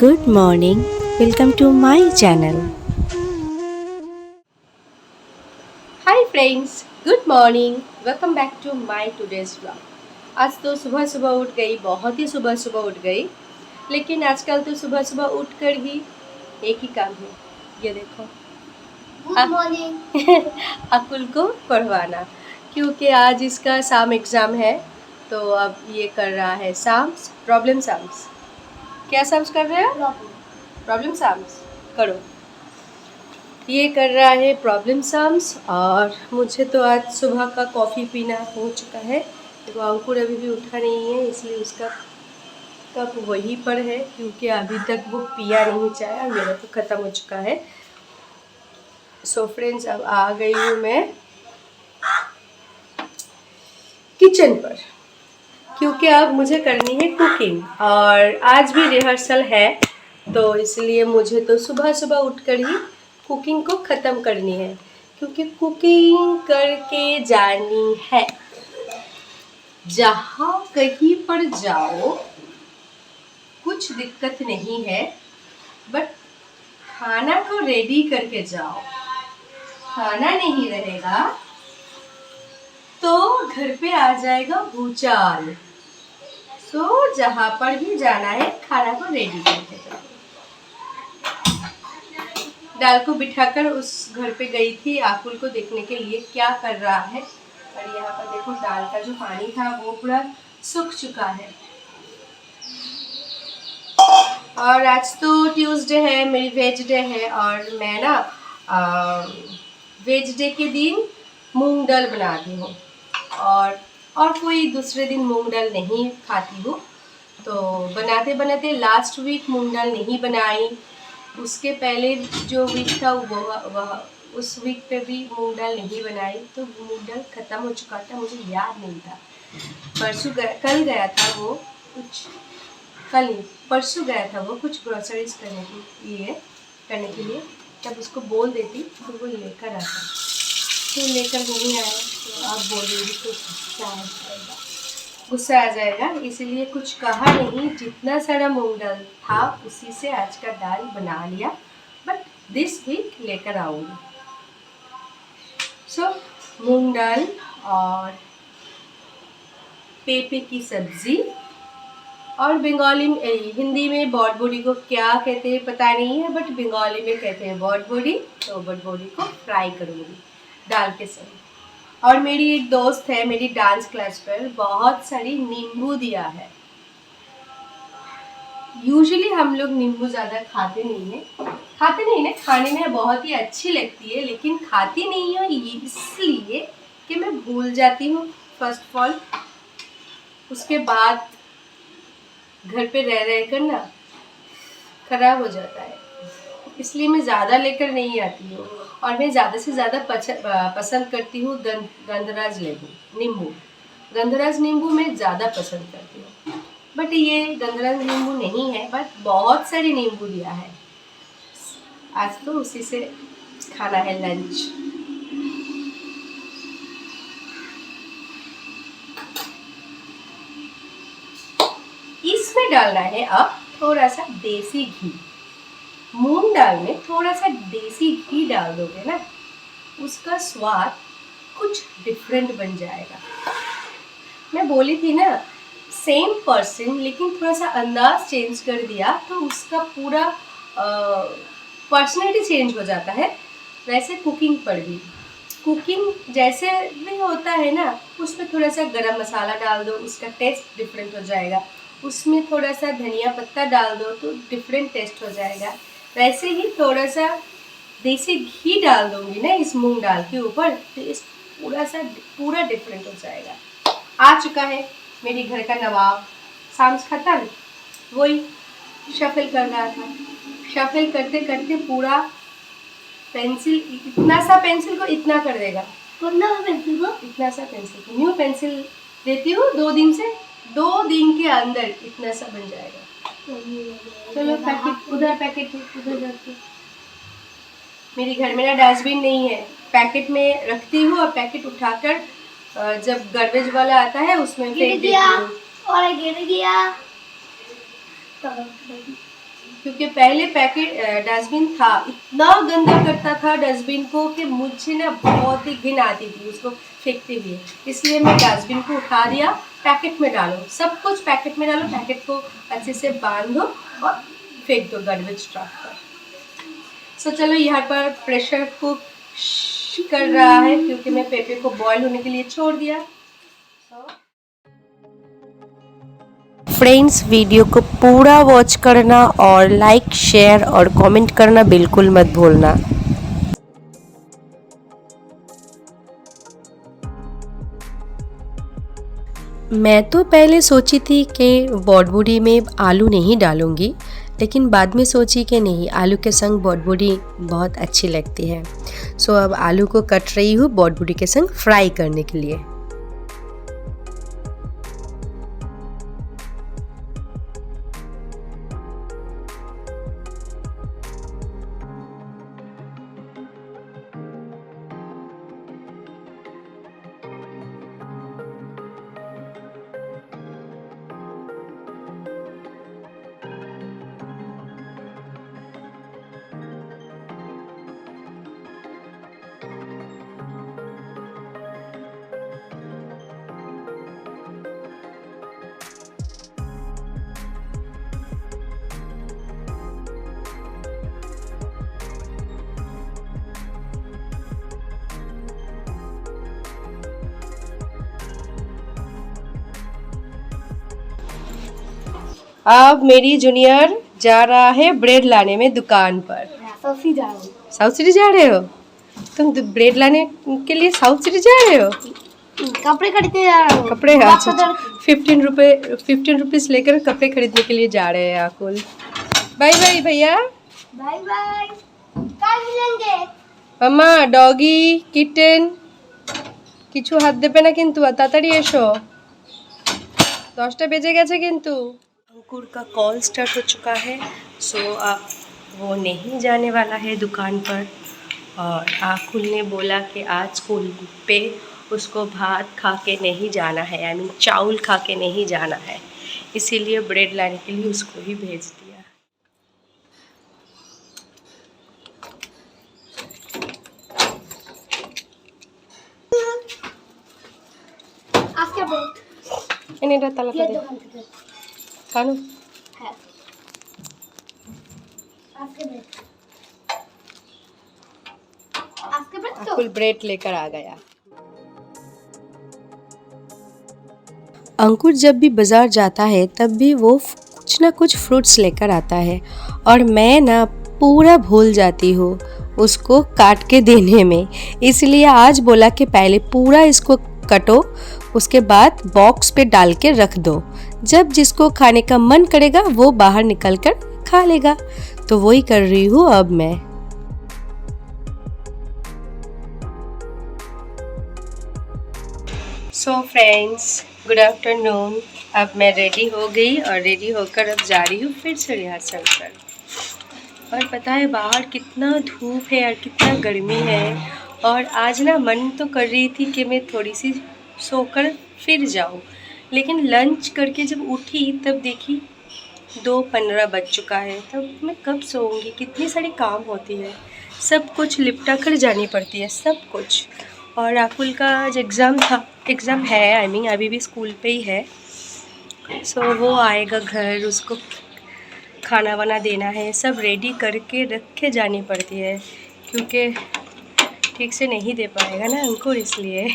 Good morning, welcome to my channel. Hi friends, good morning. Welcome back to my today's vlog. आज तो सुबह सुबह उठ गई, बहुत ही सुबह सुबह उठ गई। लेकिन आजकल तो सुबह सुबह उठकर ही एक ही काम है, ये देखो, गुड मॉर्निंग अकुल को पढ़वाना। क्योंकि आज इसका साम एग्ज़ाम है, तो अब ये कर रहा है साम्स, प्रॉब्लम साम्स। क्या साम्स कर रहे हो? प्रॉब्लम साम्स करो। ये कर रहा है प्रॉब्लम सम्स। और मुझे तो आज सुबह का कॉफ़ी पीना हो चुका है। देखो अंकुर अभी भी उठा नहीं है, इसलिए उसका कप वहीं पर है, क्योंकि अभी तक वो पिया नहीं चाय और मेरा तो ख़त्म हो चुका है। सो फ्रेंड्स, अब आ गई हूँ मैं किचन पर, क्योंकि अब मुझे करनी है कुकिंग और आज भी रिहर्सल है। तो इसलिए मुझे तो सुबह सुबह उठकर ही कुकिंग को ख़त्म करनी है, क्योंकि कुकिंग करके जानी है। जहाँ कहीं पर जाओ कुछ दिक्कत नहीं है, बट खाना को रेडी करके जाओ। खाना नहीं रहेगा तो घर पे आ जाएगा भूचाल। सो जहाँ पर भी जाना है खाना को रेडी करके जाओ। दाल को बिठाकर उस घर पे गई थी आकुल को देखने के लिए क्या कर रहा है। और यहाँ पर देखो, दाल का जो पानी था वो पूरा सूख चुका है। और आज तो ट्यूसडे है, मेरी वेज डे है, और मैं ना वेज डे के दिन मूंग दाल बनाती हूँ। और कोई दूसरे दिन मूंग दाल नहीं खाती हूँ। तो बनाते बनाते लास्ट वीक मूंग दाल नहीं बनाई। उसके पहले जो वीक था वह उस वीक पे भी मूंग दाल नहीं बनाई। तो मूंग दाल ख़त्म हो चुका था, मुझे याद नहीं था। कल गया था वो कुछ, कल नहीं परसों गया था वो कुछ ग्रोसरीज करने के लिए। तब उसको बोल देती तो वो लेकर आता, तो लेकर नहीं आया। तो आप बोल रही तो गुस्सा आ जाएगा, इसलिए कुछ कहा नहीं। जितना सारा मूंग दाल था उसी से आज का दाल बना लिया, बट दिस वीक लेकर आऊँगी। सो मूंग दाल और पेपे की सब्ज़ी, और बंगाली में हिंदी में बॉडबोडी को क्या कहते हैं पता नहीं है, बट बंगाली में कहते हैं बॉडबोडी। तो बॉडबोडी को फ्राई करूँगी दाल के साथ। और मेरी एक दोस्त है मेरी डांस क्लास पर, बहुत सारी नींबू दिया है। यूजुअली हम लोग नींबू ज़्यादा खाते नहीं है, खाने में बहुत ही अच्छी लगती है, लेकिन खाती नहीं है इसलिए कि मैं भूल जाती हूँ फर्स्ट ऑफ ऑल। उसके बाद घर पे रह कर ना खराब हो जाता है, इसलिए मैं ज़्यादा लेकर नहीं आती हूँ। और मैं ज़्यादा से ज़्यादा पसंद करती हूँ गंधराज नींबू। गंधराज नींबू मैं ज़्यादा पसंद करती हूँ, बट ये गंधराज नींबू नहीं है, बट बहुत सारी नींबू दिया है। आज तो उसी से खाना है लंच। इसमें डालना है अब थोड़ा सा देसी घी। मूंग दाल में थोड़ा सा देसी घी डाल दोगे ना, उसका स्वाद कुछ डिफरेंट बन जाएगा। मैं बोली थी ना, सेम पर्सन लेकिन थोड़ा सा अंदाज चेंज कर दिया तो उसका पूरा पर्सनैलिटी चेंज हो जाता है। वैसे कुकिंग पर भी, कुकिंग जैसे भी होता है ना, उसमें थोड़ा सा गरम मसाला डाल दो, उसका टेस्ट डिफरेंट हो जाएगा। उसमें थोड़ा सा धनिया पत्ता डाल दो तो डिफरेंट टेस्ट हो जाएगा। वैसे ही थोड़ा सा देसी घी डाल दूंगी ना इस मूंग दाल के ऊपर, टेस्ट पूरा डिफरेंट हो जाएगा। आ चुका है मेरी घर का नवाब, सांस खत्म। वही शफल कर रहा था, शफल करते करते पूरा पेंसिल, इतना सा पेंसिल को इतना कर देगा। पेंसिल को इतना सा पेंसिल को, न्यू पेंसिल देती हूँ 2 दिन से, 2 दिन के अंदर इतना सा बन जाएगा। चलो पैकेट उधर जाके, मेरे घर में ना डस्टबिन नहीं है, पैकेट में रखती हूँ और पैकेट उठाकर जब गार्बेज वाला आता है उसमें फेंक देती हूँ। और गिर गया। क्योंकि पहले पैकेट डस्टबिन था, इतना गंदा करता था डस्टबिन को कि मुझे ना बहुत ही घिन आती थी उसको फेंकते हुए। इसलिए मैं डस्टबिन को उठा दिया, पैकेट में डालो, सब कुछ पैकेट में डालो, पैकेट को अच्छे से बांध दो और फेंक दो गार्बेज ट्रक पर। सो चलो यहाँ पर प्रेशर कुक कर रहा है क्योंकि मैं पेपे को बॉईल होने के लिए छोड़ दिया। फ्रेंड्स, वीडियो को पूरा वॉच करना और लाइक, शेयर और कमेंट करना बिल्कुल मत भूलना। मैं तो पहले सोची थी कि बॉडबूडी में आलू नहीं डालूंगी, लेकिन बाद में सोची कि नहीं, आलू के संग बॉडबूडी बहुत अच्छी लगती है। सो अब आलू को कट रही हूँ बॉडबूडी के संग फ्राई करने के लिए। अब मेरी जूनियर जा रहा है ब्रेड लाने में दुकान पर। साउथ सिटी जा रहे हो तुम? ब्रेड लाने के लिए साउथ सिटी जा रहे हो? कपड़े खरीदने जा रहा हूँ। कपड़े? अच्छा, 15 रुपीज लेकर कपड़े खरीदने के लिए जा रहे हैं आकुल। बाय बाय भैया। Bye bye. कल मिलेंगे। मामा, डॉगी, किटन কিছু হাত দেবে না কিন্তু, তাড়াতাড়ি এসো, 10টা বেজে গেছে কিন্তু। अंकुर का कॉल स्टार्ट हो चुका है, सो अब वो नहीं जाने वाला है दुकान पर। और आकुल ने बोला कि आज स्कूल पे उसको भात खा के नहीं जाना है, आई मीन चावल खा के नहीं जाना है, इसीलिए ब्रेड लाने के लिए उसको ही भेज दिया। এটা তালা করে খানো। आकुल ब्रेड लेकर आ गया। अंकुर जब भी बाज़ार जाता है तब भी वो कुछ ना कुछ फ्रूट्स लेकर आता है, और मैं ना पूरा भूल जाती हूँ उसको काट के देने में। इसलिए आज बोला कि पहले पूरा इसको कटो, उसके बाद बॉक्स पे डाल के रख दो, जब जिसको खाने का मन करेगा वो बाहर निकल कर खा लेगा। तो वही कर रही हूँ अब मैं। So friends, good afternoon. अब मैं रेडी हो गई और रेडी होकर अब जा रही हूँ फिर से रिहर्सल पर। और पता है बाहर कितना धूप है और कितना गर्मी है, और आज ना मन तो कर रही थी कि मैं थोड़ी सी सोकर फिर जाऊँ, लेकिन लंच करके जब उठी तब देखी 2:15 बज चुका है। तब मैं कब सोऊंगी, कितनी सारी काम होती है, सब कुछ लिपटा कर जानी पड़ती है, सब कुछ। और आकुल का आज एग्ज़ाम है, आई मीन अभी भी स्कूल पे ही है। सो वो आएगा घर, उसको खाना वाना देना है, सब रेडी करके रख के जानी पड़ती है, क्योंकि ठीक से नहीं दे पाएगा ना अंकुर, इसलिए।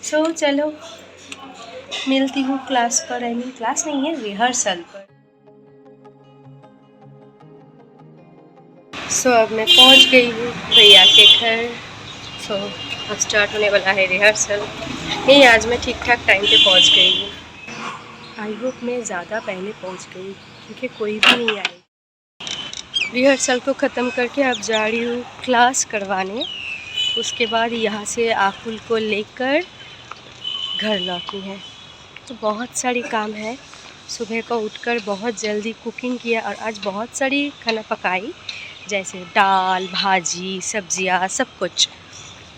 सो चलो मिलती हूँ क्लास पर, आई मीन क्लास नहीं है, रिहर्सल पर। सो अब मैं पहुँच गई हूँ भैया के घर। सो अब स्टार्ट होने वाला है रिहर्सल। नहीं, आज मैं ठीक ठाक टाइम पे पहुँच गई हूँ। आई होप मैं ज़्यादा पहले पहुँच गई, क्योंकि कोई भी नहीं आई। रिहर्सल को ख़त्म करके अब जा रही हूँ क्लास करवाने। उसके बाद यहाँ से आकुल को लेकर घर लौटनी है। तो बहुत सारी काम है। सुबह को उठकर बहुत जल्दी कुकिंग किया और आज बहुत सारी खाना पकाई, जैसे दाल, भाजी, सब्जियाँ, सब कुछ।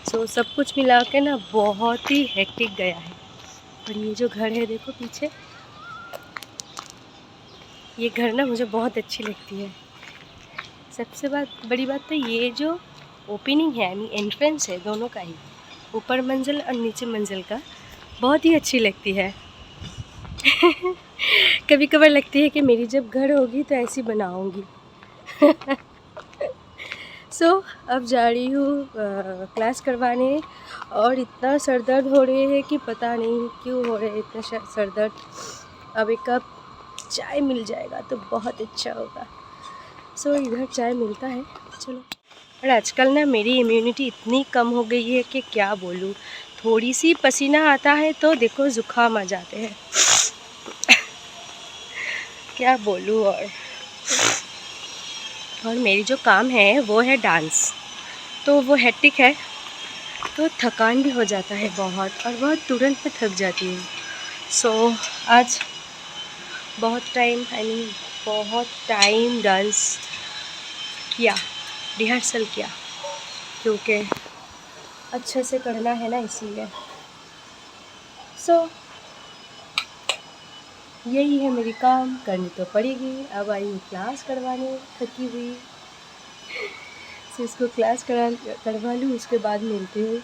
सो सब कुछ मिला के ना बहुत ही हेक्टिक गया है। और ये जो घर है देखो पीछे, ये घर ना मुझे बहुत अच्छी लगती है। सबसे बड़ी बात तो ये जो ओपनिंग है, यानी एंट्रेंस है दोनों का ही, ऊपर मंजिल और नीचे मंजिल का, बहुत ही अच्छी लगती है। कभी कभार लगती है कि मेरी जब घर होगी तो ऐसी बनाऊंगी। अब जा रही हूँ क्लास करवाने, और इतना सर दर्द हो रहे है कि पता नहीं क्यों हो रहे हैं इतना सर दर्द। अब एक कप चाय मिल जाएगा तो बहुत अच्छा होगा। इधर चाय मिलता है, चलो। और आजकल ना मेरी इम्यूनिटी इतनी कम हो गई है कि क्या बोलूँ, थोड़ी सी पसीना आता है तो देखो जुकाम आ जाते हैं। क्या बोलूँ। और मेरी जो काम है वो है डांस, तो वो हेक्टिक है, तो थकान भी हो जाता है बहुत, और बहुत तुरंत में थक जाती हूँ। आज बहुत टाइम डांस किया, रिहर्सल किया, क्योंकि अच्छे से करना है ना, इसीलिए। यही है मेरी काम, करनी तो पड़ेगी। अब आई हूँ क्लास करवाने, थकी हुई। इसको क्लास करवा लूँ, उसके बाद मिलती हूँ।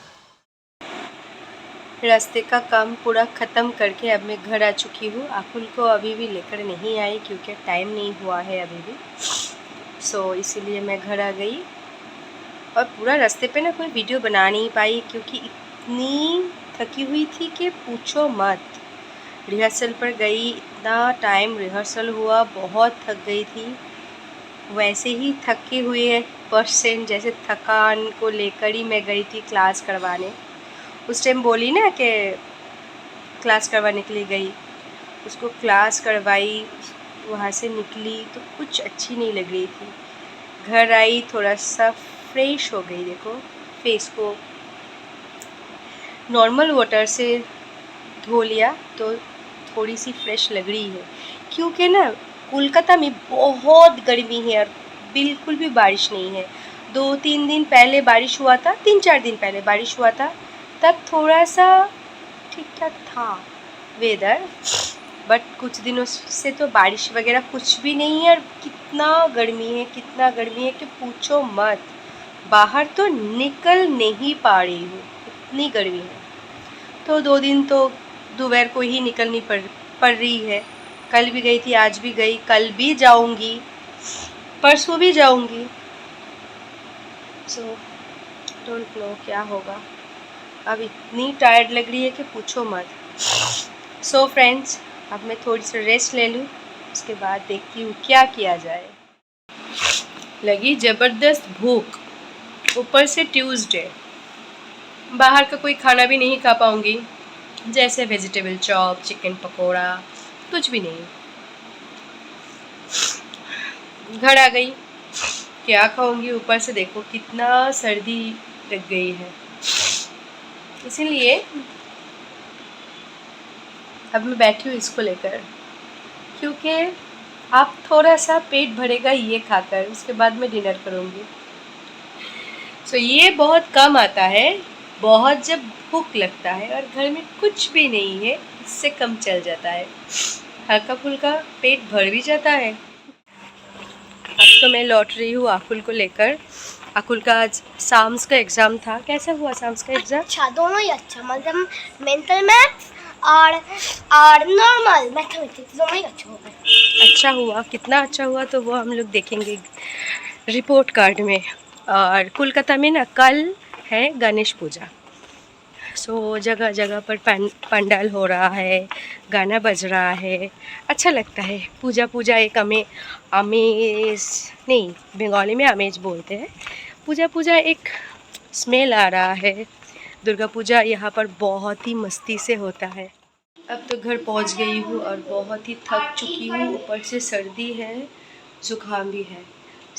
रास्ते का काम पूरा ख़त्म करके अब मैं घर आ चुकी हूँ। आकुल को अभी भी लेकर नहीं आई क्योंकि टाइम नहीं हुआ है अभी भी। इसीलिए मैं घर आ गई, और पूरा रास्ते पे ना कोई वीडियो बना नहीं पाई क्योंकि इतनी थकी हुई थी कि पूछो मत। रिहर्सल पर गई, इतना टाइम रिहर्सल हुआ, बहुत थक गई थी। वैसे ही थकी हुई है पर्सन, जैसे थकान को लेकर ही मैं गई थी क्लास करवाने। उस टाइम बोली ना कि क्लास करवाने के लिए गई, उसको क्लास करवाई, वहाँ से निकली तो कुछ अच्छी नहीं लग रही थी। घर आई, थोड़ा सा फ्रेश हो गई। देखो, फेस को नॉर्मल वाटर से धो लिया तो थोड़ी सी फ्रेश लग रही है, क्योंकि ना कोलकाता में बहुत गर्मी है और बिल्कुल भी बारिश नहीं है। 2-3 दिन पहले बारिश हुआ था, 3-4 दिन पहले बारिश हुआ था, तब थोड़ा सा ठीक ठाक था वेदर, बट कुछ दिनों से तो बारिश वगैरह कुछ भी नहीं है। और कितना गर्मी है कि पूछो मत। बाहर तो निकल नहीं पा रही हूँ, इतनी गर्मी है। तो 2 दिन तो दोपहर को ही निकलनी पड़ रही है। कल भी गई थी, आज भी गई, कल भी जाऊंगी, परसों भी जाऊंगी। डोंट नो क्या होगा। अब इतनी टायर्ड लग रही है कि पूछो मत। फ्रेंड्स, अब मैं थोड़ी सी रेस्ट ले लूँ, उसके बाद देखती हूँ क्या किया जाए। लगी ज़बरदस्त भूख, ऊपर से ट्यूसडे, बाहर का कोई खाना भी नहीं खा पाऊँगी, जैसे वेजिटेबल चॉप, चिकन पकोड़ा, कुछ भी नहीं। घर आ गई, क्या खाऊंगी, ऊपर से देखो कितना सर्दी लग गई है। इसीलिए अब मैं बैठी हूँ इसको लेकर, क्योंकि आप थोड़ा सा पेट भरेगा ये खाकर, उसके बाद मैं डिनर करूँगी। ये बहुत कम आता है, बहुत जब भूख लगता है और घर में कुछ भी नहीं है, इससे कम चल जाता है, हल्का फुल्का पेट भर भी जाता है। अब तो मैं लौट रही हूँ आकुल को लेकर। आकुल का आज साम्स का एग्ज़ाम था। कैसा हुआ साम्स का एग्ज़ाम? अच्छा, दोनों ही अच्छा, मतलब मेंटल मैथ्स और नॉर्मल मैथमेटिक्स दोनों ही अच्छा हुआ। अच्छा हुआ, कितना अच्छा हुआ तो वो हम लोग देखेंगे रिपोर्ट कार्ड में। और कोलकाता में ना कल है गणेश पूजा, जगह जगह पर पंडाल हो रहा है, गाना बज रहा है, अच्छा लगता है। पूजा एक आमेज नहीं, बंगाली में आमेज बोलते हैं। पूजा एक स्मेल आ रहा है। दुर्गा पूजा यहाँ पर बहुत ही मस्ती से होता है। अब तो घर पहुँच गई हूँ और बहुत ही थक चुकी हूँ, ऊपर से सर्दी है, ज़ुकाम भी है।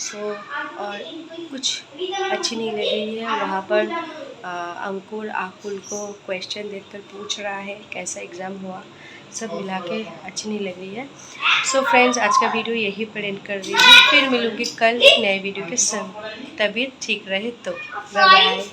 और कुछ अच्छी नहीं लग रही है। वहाँ पर अंकुर आकुल को क्वेश्चन देखकर पूछ रहा है कैसा एग्ज़ाम हुआ, सब मिला के अच्छी नहीं लग रही है। फ्रेंड्स, आज का वीडियो यहीं पर एंड कर रही हूँ। फिर मिलूँगी कल नए वीडियो के संग। तबीयत ठीक रहे तो बाय बाय।